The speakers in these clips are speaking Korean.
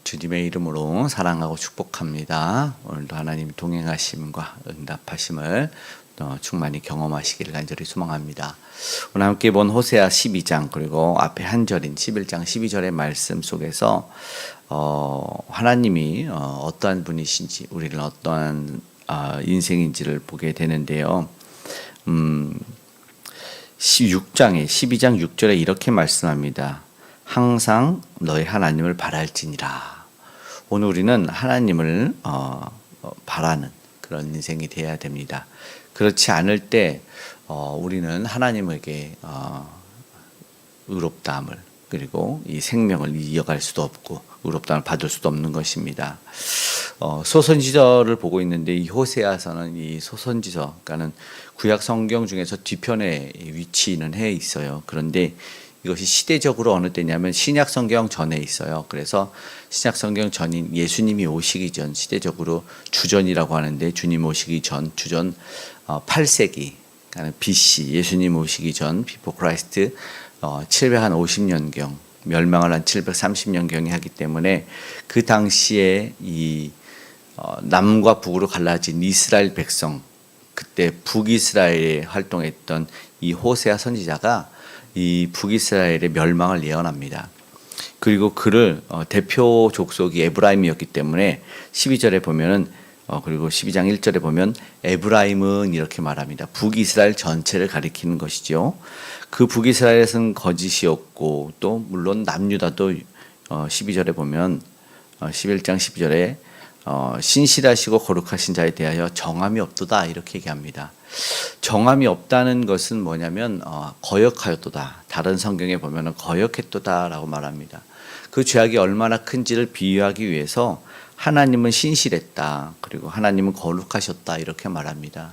주님의 이름으로 사랑하고 축복합니다. 오늘도 하나님 동행하심과 응답하심을 충만히 경험하시기를 간절히 소망합니다. 오늘 함께 본 호세아 12장 그리고 앞에 한 절인 11장 12절의 말씀 속에서 하나님이 어떠한 분이신지 우리는 어떠한 인생인지를 보게 되는데요. 12장 6절에 이렇게 말씀합니다. 항상 너희 하나님을 바랄지니라. 오늘 우리는 하나님을 바라는 그런 인생이 되어야 됩니다. 그렇지 않을 때 우리는 하나님에게 의롭다함을 그리고 이 생명을 이어갈 수도 없고 의롭다함을 받을 수도 없는 것입니다. 소선지서를 보고 있는데 이 호세아서는 이 소선지서, 그러니까는 구약 성경 중에서 뒤편에 위치는 해 있어요. 그런데 이것이 시대적으로 어느 때냐면 신약 성경 전에 있어요. 그래서 신약 성경 전인 예수님이 오시기 전, 시대적으로 주전이라고 하는데 주님 오시기 전 주전 8세기, 그러니까 BC, 예수님 오시기 전 비포 크라이스트 750년경, 멸망을 한 730년경에 하기 때문에 그 당시에 이 남과 북으로 갈라진 이스라엘 백성, 그때 북이스라엘에 활동했던 이 호세아 선지자가 이 북이스라엘의 멸망을 예언합니다. 그리고 그를 대표 족속이 에브라임이었기 때문에 12절에 보면은 그리고 12장 1절에 보면 에브라임은 이렇게 말합니다. 북이스라엘 전체를 가리키는 것이죠. 그 북이스라엘에서는 거짓이었고 또 물론 남유다도 12절에 보면 11장 12절에 신실하시고 거룩하신 자에 대하여 정함이 없도다 이렇게 얘기합니다. 정함이 없다는 것은 뭐냐면 거역하였도다. 다른 성경에 보면 거역했도다라고 말합니다. 그 죄악이 얼마나 큰지를 비유하기 위해서 하나님은 신실했다. 그리고 하나님은 거룩하셨다 이렇게 말합니다.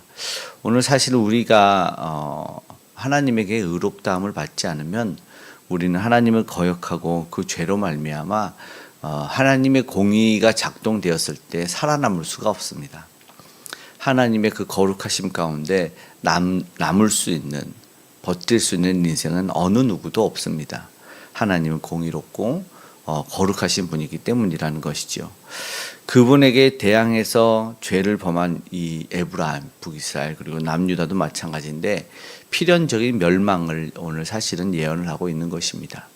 오늘 사실 우리가 하나님에게 의롭다함을 받지 않으면 우리는 하나님을 거역하고 그 죄로 말미암아 하나님의 공의가 작동되었을 때 살아남을 수가 없습니다. 하나님의 그 거룩하심 가운데 남을 수 있는, 버틸 수 있는 인생은 어느 누구도 없습니다. 하나님은 공의롭고 거룩하신 분이기 때문이라는 것이죠. 그분에게 대항해서 죄를 범한 이 에브라임, 북이스라엘 그리고 남유다도 마찬가지인데 필연적인 멸망을 오늘 사실은 예언을 하고 있는 것입니다.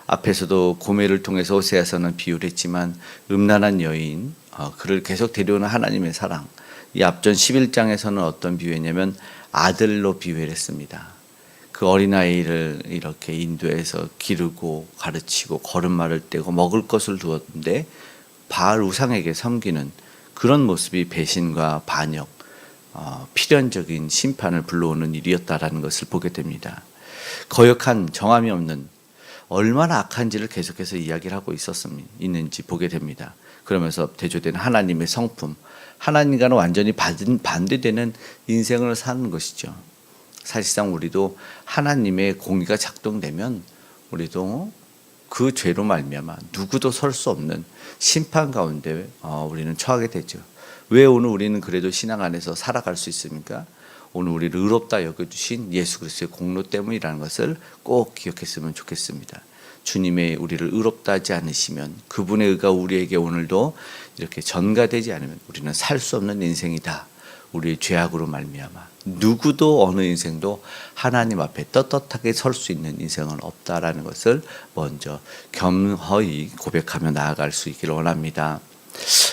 앞에서도 고멜을 통해서 호세아서는 비유를 했지만 음란한 여인, 그를 계속 데려오는 하나님의 사랑, 이 앞전 11장에서는 어떤 비유했냐면 아들로 비유를 했습니다. 그 어린아이를 이렇게 인도해서 기르고 가르치고 걸음마를 떼고 먹을 것을 두었는데 바알 우상에게 섬기는 그런 모습이 배신과 반역, 필연적인 심판을 불러오는 일이었다라는 것을 보게 됩니다. 거역한 정함이 없는 얼마나 악한지를 계속해서 이야기를 하고 있는지 보게 됩니다. 그러면서 대조된 하나님의 성품, 하나님과는 완전히 반대되는 인생을 사는 것이죠. 사실상 우리도 하나님의 공의가 작동되면 우리도 그 죄로 말미암아 누구도 설 수 없는 심판 가운데 우리는 처하게 되죠. 왜 오늘 우리는 그래도 신앙 안에서 살아갈 수 있습니까? 오늘 우리를 의롭다 여겨주신 예수 그리스도의 공로 때문이라는 것을 꼭 기억했으면 좋겠습니다. 주님의 우리를 의롭다 하지 않으시면 그분의 의가 우리에게 오늘도 이렇게 전가되지 않으면 우리는 살 수 없는 인생이다. 우리의 죄악으로 말미암아 누구도 어느 인생도 하나님 앞에 떳떳하게 설 수 있는 인생은 없다라는 것을 먼저 겸허히 고백하며 나아갈 수 있기를 원합니다.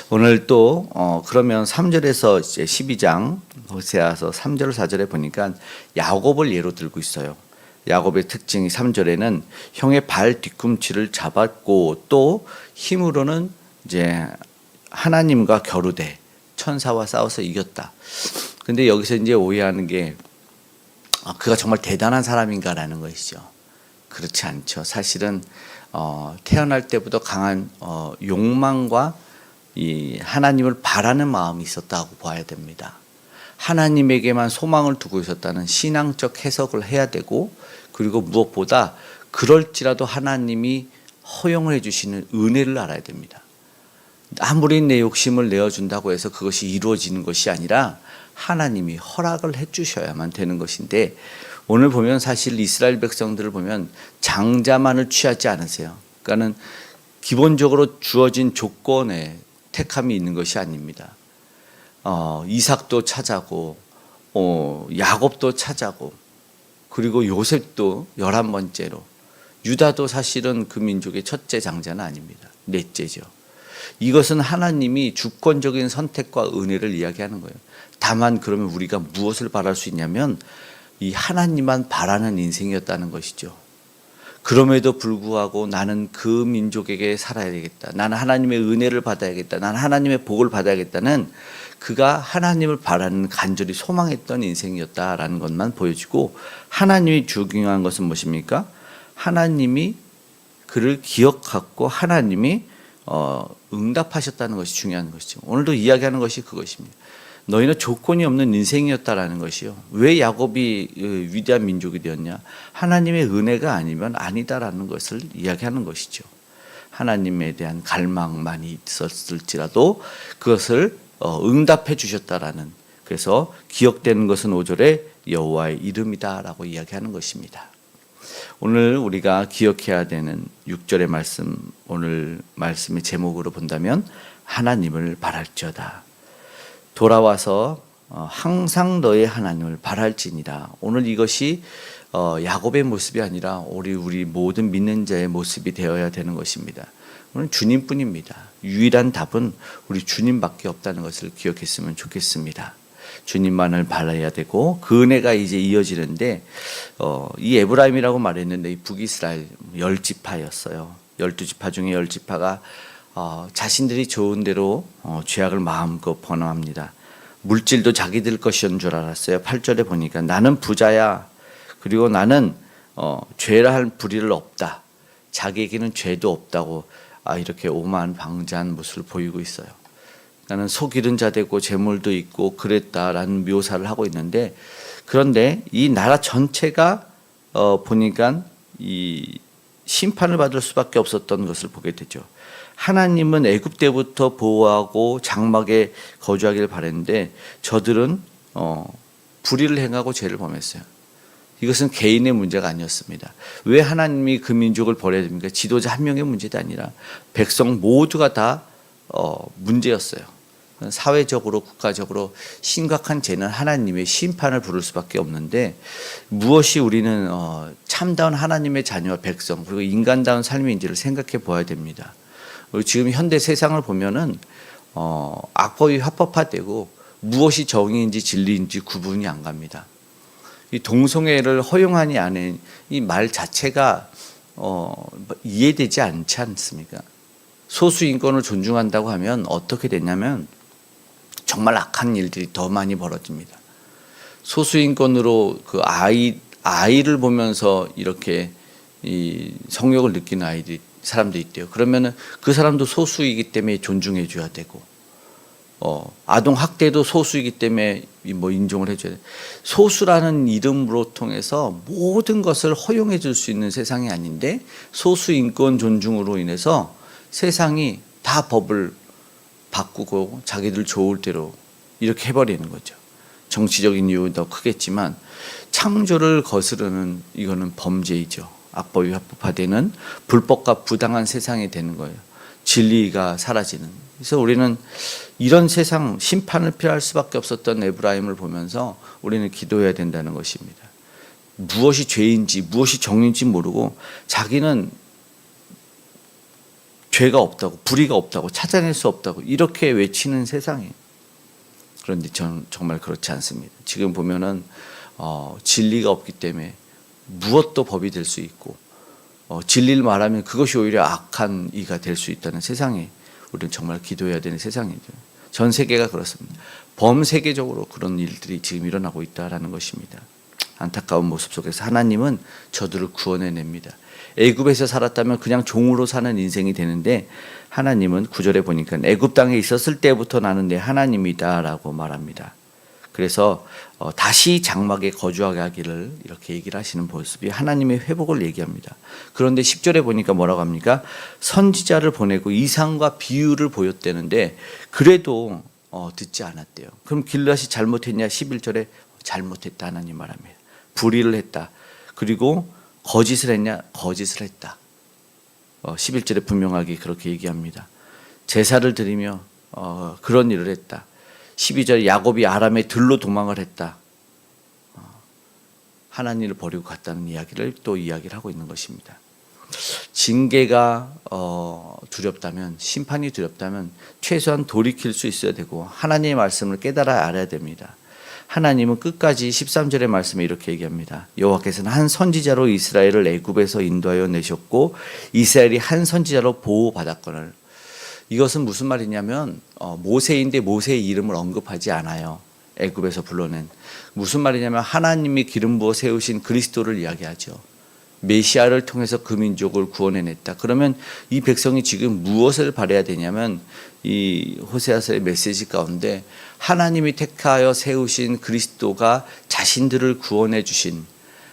오늘 또 그러면 3절에서 이제 12장 호세아서 3절 4절에 보니까 야곱을 예로 들고 있어요. 야곱의 특징이 3절에는 형의 발 뒤꿈치를 잡았고 또 힘으로는 이제 하나님과 겨루되 천사와 싸워서 이겼다. 근데 여기서 이제 오해하는 게 그가 정말 대단한 사람인가라는 것이죠. 그렇지 않죠. 사실은 태어날 때부터 강한 욕망과 이 하나님을 바라는 마음이 있었다고 봐야 됩니다. 하나님에게만 소망을 두고 있었다는 신앙적 해석을 해야 되고 그리고 무엇보다 그럴지라도 하나님이 허용을 해주시는 은혜를 알아야 됩니다. 아무리 내 욕심을 내어준다고 해서 그것이 이루어지는 것이 아니라 하나님이 허락을 해주셔야만 되는 것인데 오늘 보면 사실 이스라엘 백성들을 보면 장자만을 취하지 않으세요. 그러니까는 기본적으로 주어진 조건에 택함이 있는 것이 아닙니다. 이삭도 찾아고 야곱도 찾아고 그리고 요셉도 11번째로 유다도 사실은 그 민족의 첫째 장자는 아닙니다. 넷째죠. 이것은 하나님이 주권적인 선택과 은혜를 이야기하는 거예요. 다만 그러면 우리가 무엇을 바랄 수 있냐면 이 하나님만 바라는 인생이었다는 것이죠. 그럼에도 불구하고 나는 그 민족에게 살아야 되겠다. 나는 하나님의 은혜를 받아야겠다. 나는 하나님의 복을 받아야겠다는 그가 하나님을 바라는 간절히 소망했던 인생이었다라는 것만 보여지고 하나님이 중요한 것은 무엇입니까? 하나님이 그를 기억하고 하나님이 응답하셨다는 것이 중요한 것이죠. 오늘도 이야기하는 것이 그것입니다. 너희는 조건이 없는 인생이었다라는 것이요. 왜 야곱이 위대한 민족이 되었냐? 하나님의 은혜가 아니면 아니다라는 것을 이야기하는 것이죠. 하나님에 대한 갈망만이 있었을지라도 그것을 응답해 주셨다라는, 그래서 기억되는 것은 5절에 여호와의 이름이다라고 이야기하는 것입니다. 오늘 우리가 기억해야 되는 6절의 말씀, 오늘 말씀의 제목으로 본다면 하나님을 바랄지어다. 돌아와서 항상 너의 하나님을 바랄지니라. 오늘 이것이 야곱의 모습이 아니라 우리 모든 믿는 자의 모습이 되어야 되는 것입니다. 오늘 주님뿐입니다. 유일한 답은 우리 주님밖에 없다는 것을 기억했으면 좋겠습니다. 주님만을 바라야 되고 그 은혜가 이제 이어지는데 이 에브라임이라고 말했는데 이 북이스라엘 10지파였어요. 12지파 중에 10지파가 자신들이 좋은 대로 죄악을 마음껏 번화합니다. 물질도 자기들 것이었는 줄 알았어요. 8절에 보니까 나는 부자야. 그리고 나는 죄라 할 불의를 없다. 자기에게는 죄도 없다고 이렇게 오만방자한 모습을 보이고 있어요. 나는 속 잃은 자 되고 재물도 있고 그랬다라는 묘사를 하고 있는데, 그런데 이 나라 전체가 보니까 이 심판을 받을 수밖에 없었던 것을 보게 되죠. 하나님은 애굽 때부터 보호하고 장막에 거주하기를 바랬는데 저들은 불의를 행하고 죄를 범했어요. 이것은 개인의 문제가 아니었습니다. 왜 하나님이 그 민족을 버려야 됩니까? 지도자 한 명의 문제도 아니라 백성 모두가 다 문제였어요. 사회적으로 국가적으로 심각한 죄는 하나님의 심판을 부를 수밖에 없는데, 무엇이 우리는 참다운 하나님의 자녀와 백성 그리고 인간다운 삶인지를 생각해 보아야 됩니다. 지금 현대 세상을 보면은 악법이 합법화되고 무엇이 정의인지 진리인지 구분이 안 갑니다. 이 동성애를 허용하니 안 해, 이 말 자체가 이해되지 않지 않습니까? 소수 인권을 존중한다고 하면 어떻게 되냐면 정말 악한 일들이 더 많이 벌어집니다. 소수 인권으로 그 아이를 보면서 이렇게 이 성욕을 느끼는 사람도 있대요. 그러면은 그 사람도 소수이기 때문에 존중해 줘야 되고, 아동 학대도 소수이기 때문에 뭐 인정을 해줘야 돼. 소수라는 이름으로 통해서 모든 것을 허용해 줄 수 있는 세상이 아닌데, 소수 인권 존중으로 인해서 세상이 다 법을 바꾸고 자기들 좋을 대로 이렇게 해버리는 거죠. 정치적인 이유도 크겠지만 창조를 거스르는, 이거는 범죄이죠. 악법이 합법화되는 불법과 부당한 세상이 되는 거예요. 진리가 사라지는. 그래서 우리는 이런 세상 심판을 피할 수밖에 없었던 에브라임을 보면서 우리는 기도해야 된다는 것입니다. 무엇이 죄인지 무엇이 정인지 모르고 자기는 죄가 없다고, 불의가 없다고, 찾아낼 수 없다고 이렇게 외치는 세상이에요. 그런데 저는 정말 그렇지 않습니다. 지금 보면은 진리가 없기 때문에 무엇도 법이 될 수 있고, 진리를 말하면 그것이 오히려 악한 이가 될 수 있다는 세상에 우리는 정말 기도해야 되는 세상이죠. 전 세계가 그렇습니다. 범세계적으로 그런 일들이 지금 일어나고 있다라는 것입니다. 안타까운 모습 속에서 하나님은 저들을 구원해냅니다. 애굽에서 살았다면 그냥 종으로 사는 인생이 되는데, 하나님은 9절에 보니까 애굽 땅에 있었을 때부터 나는 내 하나님이다라고 말합니다. 그래서 다시 장막에 거주하게 하기를 이렇게 얘기를 하시는 모습이 하나님의 회복을 얘기합니다. 그런데 10절에 보니까 뭐라고 합니까? 선지자를 보내고 이상과 비유를 보였다는데 그래도 듣지 않았대요. 그럼 길앗이 잘못했냐? 11절에 잘못했다 하나님 말합니다. 불의를 했다. 그리고 거짓을 했냐? 거짓을 했다. 11절에 분명하게 그렇게 얘기합니다. 제사를 드리며 그런 일을 했다. 12절 야곱이 아람의 들로 도망을 했다. 하나님을 버리고 갔다는 이야기를 또 이야기를 하고 있는 것입니다. 징계가 두렵다면, 심판이 두렵다면 최소한 돌이킬 수 있어야 되고 하나님의 말씀을 깨달아 알아야 됩니다. 하나님은 끝까지 13절의 말씀에 이렇게 얘기합니다. 여호와께서는 한 선지자로 이스라엘을 애굽에서 인도하여 내셨고 이스라엘이 한 선지자로 보호받았거늘. 이것은 무슨 말이냐면 모세인데 모세의 이름을 언급하지 않아요. 애굽에서 불러낸. 무슨 말이냐면 하나님이 기름 부어 세우신 그리스도를 이야기하죠. 메시아를 통해서 그 민족을 구원해냈다. 그러면 이 백성이 지금 무엇을 바라야 되냐면 이 호세아서의 메시지 가운데 하나님이 택하여 세우신 그리스도가 자신들을 구원해 주신,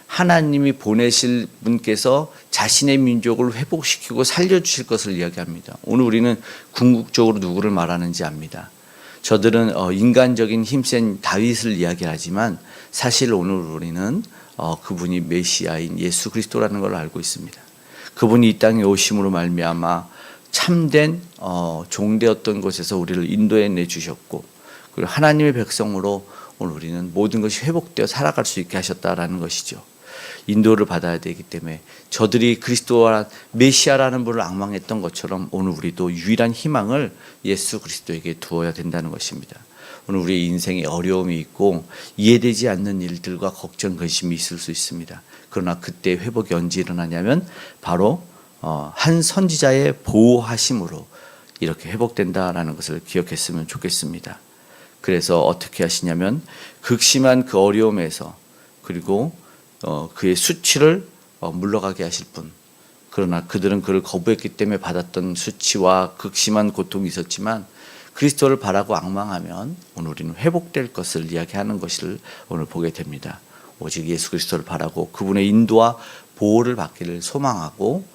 하나님이 보내실 분께서 자신의 민족을 회복시키고 살려주실 것을 이야기합니다. 오늘 우리는 궁극적으로 누구를 말하는지 압니다. 저들은 인간적인 힘센 다윗을 이야기하지만 사실 오늘 우리는 그분이 메시아인 예수 그리스도라는 걸 알고 있습니다. 그분이 이 땅에 오심으로 말미암아 참된 종되었던 곳에서 우리를 인도해 내주셨고, 그리고 하나님의 백성으로 오늘 우리는 모든 것이 회복되어 살아갈 수 있게 하셨다라는 것이죠. 인도를 받아야 되기 때문에 저들이 그리스도와 메시아라는 분을 앙망했던 것처럼 오늘 우리도 유일한 희망을 예수 그리스도에게 두어야 된다는 것입니다. 오늘 우리의 인생에 어려움이 있고 이해되지 않는 일들과 걱정, 근심이 있을 수 있습니다. 그러나 그때 회복이 언제 일어나냐면 바로 한 선지자의 보호하심으로 이렇게 회복된다라는 것을 기억했으면 좋겠습니다. 그래서 어떻게 하시냐면 극심한 그 어려움에서 그리고 그의 수치를 물러가게 하실 분. 그러나 그들은 그를 거부했기 때문에 받았던 수치와 극심한 고통이 있었지만 그리스도를 바라고 앙망하면 오늘 우리는 회복될 것을 이야기하는 것을 오늘 보게 됩니다. 오직 예수 그리스도를 바라고 그분의 인도와 보호를 받기를 소망하고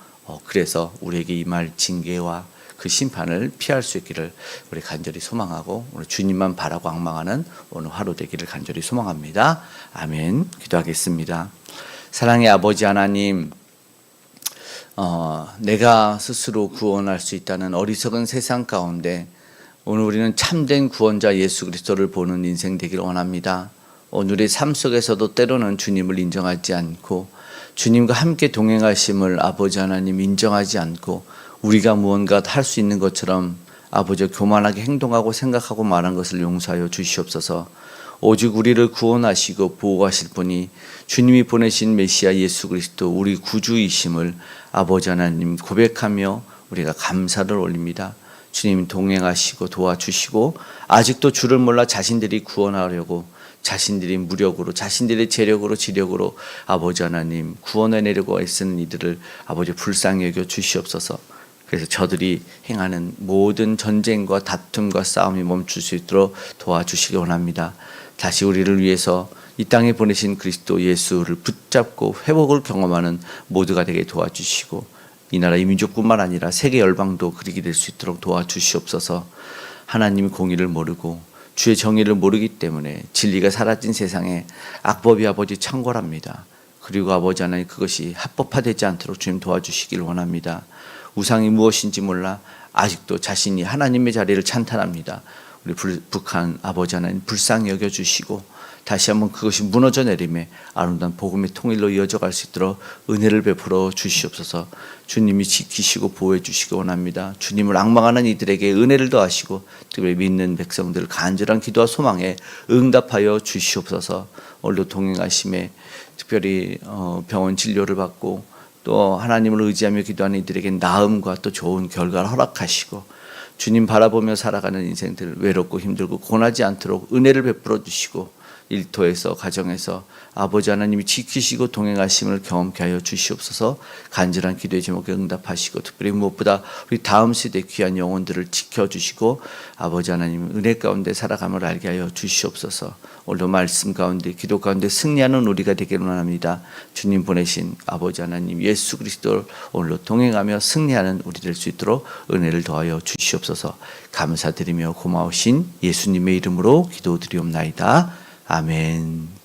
그래서 우리에게 임할 징계와 그 심판을 피할 수 있기를 우리 간절히 소망하고 오늘 주님만 바라고 앙망하는 오늘 하루 되기를 간절히 소망합니다. 아멘. 기도하겠습니다. 사랑의 아버지 하나님, 내가 스스로 구원할 수 있다는 어리석은 세상 가운데 오늘 우리는 참된 구원자 예수 그리스도를 보는 인생 되기를 원합니다. 오늘의 삶 속에서도 때로는 주님을 인정하지 않고 주님과 함께 동행하심을 아버지 하나님 인정하지 않고 우리가 무언가 할 수 있는 것처럼 아버지 교만하게 행동하고 생각하고 말한 것을 용서하여 주시옵소서. 오직 우리를 구원하시고 보호하실 분이 주님이 보내신 메시아 예수 그리스도 우리 구주이심을 아버지 하나님 고백하며 우리가 감사를 올립니다. 주님 동행하시고 도와주시고 아직도 주를 몰라 자신들이 구원하려고 자신들이 무력으로 자신들의 재력으로 지력으로 아버지 하나님 구원해내려고 애쓰는 이들을 아버지 불쌍히 여겨 주시옵소서. 그래서 저들이 행하는 모든 전쟁과 다툼과 싸움이 멈출 수 있도록 도와주시기 원합니다. 다시 우리를 위해서 이 땅에 보내신 그리스도 예수를 붙잡고 회복을 경험하는 모두가 되게 도와주시고 이 나라 이 민족뿐만 아니라 세계 열방도 그리게 될 수 있도록 도와주시옵소서. 하나님의 공의를 모르고 주의 정의를 모르기 때문에 진리가 사라진 세상에 악법이 아버지 창궐합니다. 그리고 아버지 하나님 그것이 합법화되지 않도록 주님 도와주시길 원합니다. 우상이 무엇인지 몰라 아직도 자신이 하나님의 자리를 찬탄합니다. 우리 북한 아버지 하나님 불쌍히 여겨주시고 다시 한번 그것이 무너져 내림에 아름다운 복음의 통일로 이어져 갈 수 있도록 은혜를 베풀어 주시옵소서. 주님이 지키시고 보호해 주시기 원합니다. 주님을 앙망하는 이들에게 은혜를 더하시고 특별히 믿는 백성들 간절한 기도와 소망에 응답하여 주시옵소서. 오늘도 동행하심에 특별히 병원 진료를 받고 또 하나님을 의지하며 기도하는 이들에게 나음과 또 좋은 결과를 허락하시고 주님 바라보며 살아가는 인생들 외롭고 힘들고 고난하지 않도록 은혜를 베풀어 주시고 일터에서 가정에서 아버지 하나님이 지키시고 동행하심을 경험케 하여 주시옵소서. 간절한 기도의 제목에 응답하시고 특별히 무엇보다 우리 다음 세대 귀한 영혼들을 지켜주시고 아버지 하나님 은혜 가운데 살아감을 알게 하여 주시옵소서. 오늘도 말씀 가운데 기도 가운데 승리하는 우리가 되기를 원합니다. 주님 보내신 아버지 하나님 예수 그리스도를 오늘도 동행하며 승리하는 우리 될 수 있도록 은혜를 더하여 주시옵소서. 감사드리며 고마우신 예수님의 이름으로 기도드리옵나이다. 아멘.